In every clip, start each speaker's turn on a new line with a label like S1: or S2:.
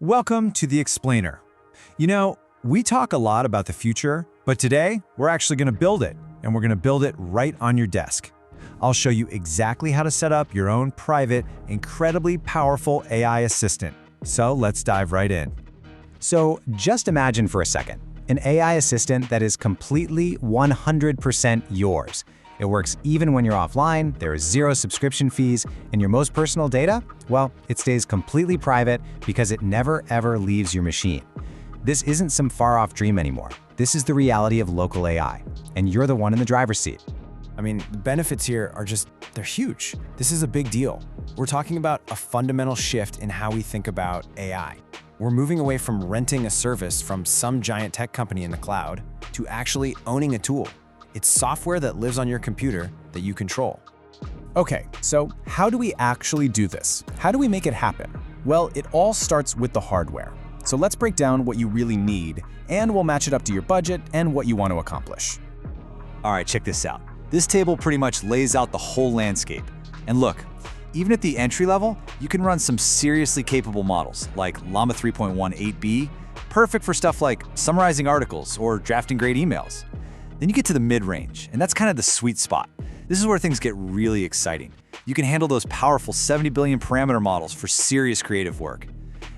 S1: Welcome to The Explainer. You know, we talk a lot about the future, but today we're actually going to build it, and we're going to build it right on your desk. I'll show you exactly how to set up your own private, incredibly powerful AI assistant. So let's dive right in.
S2: So just imagine for a second, an AI assistant that is completely 100% yours. It works even when you're offline, there is zero subscription fees, and your most personal data, well, it stays completely private because it never ever leaves your machine. This isn't some far-off dream anymore. This is the reality of local AI, and you're the one in the driver's seat.
S3: I mean, the benefits here are they're huge. This is a big deal. We're talking about a fundamental shift in how we think about AI. We're moving away from renting a service from some giant tech company in the cloud to actually owning a tool. It's software that lives on your computer that you control.
S4: Okay, so how do we actually do this? How do we make it happen? Well, it all starts with the hardware. So let's break down what you really need, and we'll match it up to your budget and what you want to accomplish.
S5: All right, check this out. This table pretty much lays out the whole landscape. And look, even at the entry level, you can run some seriously capable models like Llama 3.1 8B, perfect for stuff like summarizing articles or drafting great emails. Then you get to the mid-range, and that's kind of the sweet spot. This is where things get really exciting. You can handle those powerful 70 billion parameter models for serious creative work.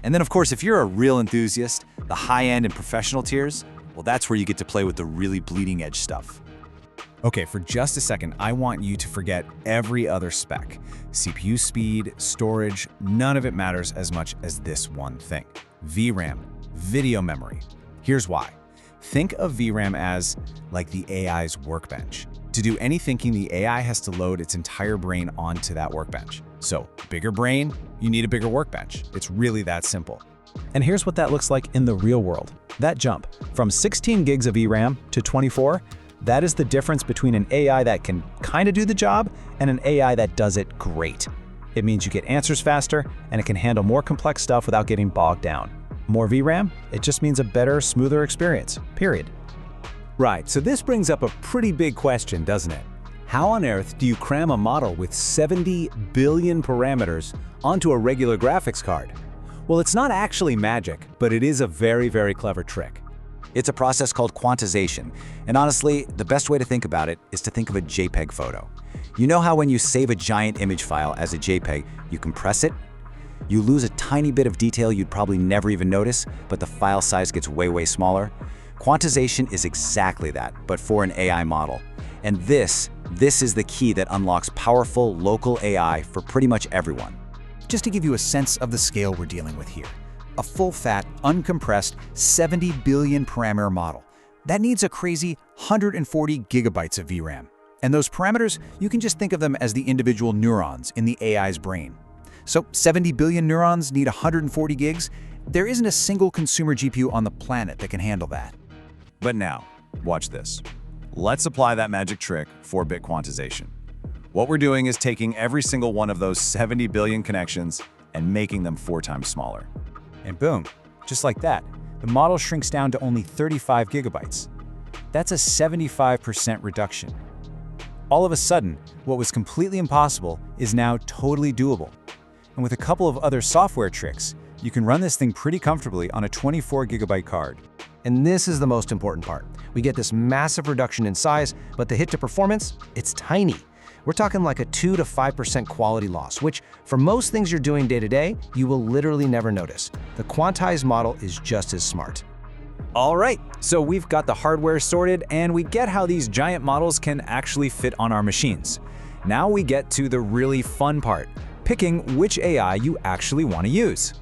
S5: And then, of course, if you're a real enthusiast, the high-end and professional tiers, well, that's where you get to play with the really bleeding-edge stuff.
S4: Okay, for just a second, I want you to forget every other spec. CPU speed, storage, none of it matters as much as this one thing. VRAM, video memory. Here's why. Think of VRAM as like the AI's workbench. To do any thinking, the AI has to load its entire brain onto that workbench. So, bigger brain, you need a bigger workbench. It's really that simple. And here's what that looks like in the real world. That jump from 16 gigs of VRAM to 24, that is the difference between an AI that can kind of do the job and an AI that does it great. It means you get answers faster, and it can handle more complex stuff without getting bogged down. More VRAM, it just means a better, smoother experience, period.
S6: Right, so this brings up a pretty big question, doesn't it? How on earth do you cram a model with 70 billion parameters onto a regular graphics card? Well, it's not actually magic, but it is a very, very clever trick.
S5: It's a process called quantization, and honestly, the best way to think about it is to think of a JPEG photo. You know how when you save a giant image file as a JPEG, you compress it? You lose a tiny bit of detail you'd probably never even notice, but the file size gets way, way smaller. Quantization is exactly that, but for an AI model. And this is the key that unlocks powerful local AI for pretty much everyone.
S7: Just to give you a sense of the scale we're dealing with here. A full-fat, uncompressed, 70 billion parameter model. That needs a crazy 140 gigabytes of VRAM. And those parameters, you can just think of them as the individual neurons in the AI's brain. So 70 billion neurons need 140 gigs? There isn't a single consumer GPU on the planet that can handle that.
S1: But now, watch this. Let's apply that magic trick, 4-bit quantization. What we're doing is taking every single one of those 70 billion connections and making them 4 times smaller.
S4: And boom, just like that, the model shrinks down to only 35 gigabytes. That's a 75% reduction. All of a sudden, what was completely impossible is now totally doable. And with a couple of other software tricks, you can run this thing pretty comfortably on a 24 gigabyte card.
S8: And this is the most important part. We get this massive reduction in size, but the hit to performance, it's tiny. We're talking like a 2 to 5% quality loss, which for most things you're doing day to day, you will literally never notice. The quantized model is just as smart.
S1: All right, so we've got the hardware sorted, and we get how these giant models can actually fit on our machines. Now we get to the really fun part, picking which AI you actually want to use.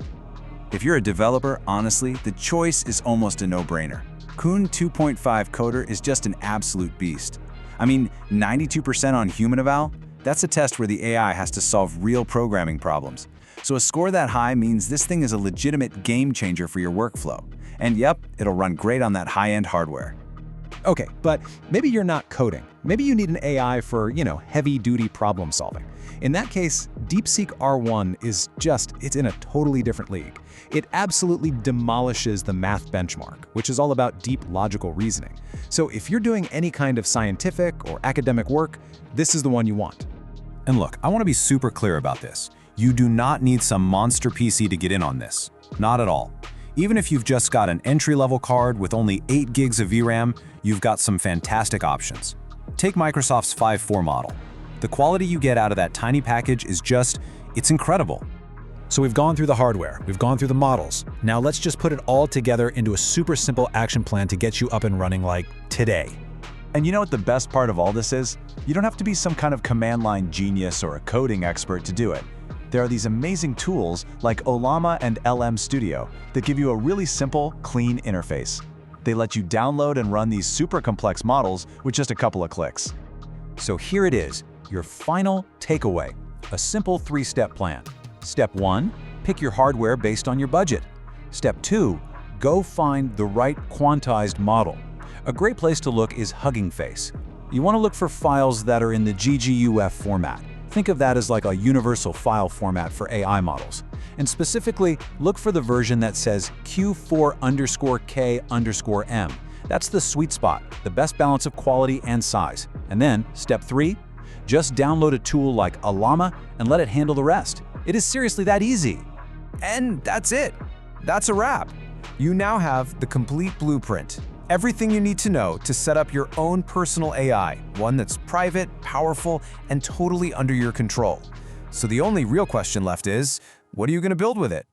S1: If you're a developer, honestly, the choice is almost a no-brainer. Kun 2.5 Coder is just an absolute beast. I mean, 92% on human eval? That's a test where the AI has to solve real programming problems. So a score that high means this thing is a legitimate game changer for your workflow. And yep, it'll run great on that high-end hardware.
S4: Okay, but maybe you're not coding. Maybe you need an AI for, heavy-duty problem solving. In that case, DeepSeek R1 it's in a totally different league. It absolutely demolishes the math benchmark, which is all about deep logical reasoning. So if you're doing any kind of scientific or academic work, this is the one you want.
S1: And look, I want to be super clear about this. You do not need some monster PC to get in on this.
S4: Not at all. Even if you've just got an entry-level card with only 8 gigs of VRAM, you've got some fantastic options. Take Microsoft's 5.4 model. The quality you get out of that tiny package is it's incredible.
S1: So we've gone through the hardware, we've gone through the models. Now let's just put it all together into a super simple action plan to get you up and running like today.
S5: And you know what the best part of all this is? You don't have to be some kind of command line genius or a coding expert to do it. There are these amazing tools like Ollama and LM Studio that give you a really simple, clean interface. They let you download and run these super complex models with just a couple of clicks.
S1: So here it is, your final takeaway, a simple 3-step plan. Step 1, pick your hardware based on your budget. Step 2, go find the right quantized model. A great place to look is Hugging Face. You want to look for files that are in the GGUF format. Think of that as like a universal file format for AI models. And specifically, look for the version that says Q4_K_M. That's the sweet spot, the best balance of quality and size. And then, step 3, just download a tool like Ollama and let it handle the rest. It is seriously that easy.
S3: And that's it. That's a wrap. You now have the complete blueprint. Everything you need to know to set up your own personal AI, one that's private, powerful, and totally under your control. So the only real question left is, what are you going to build with it?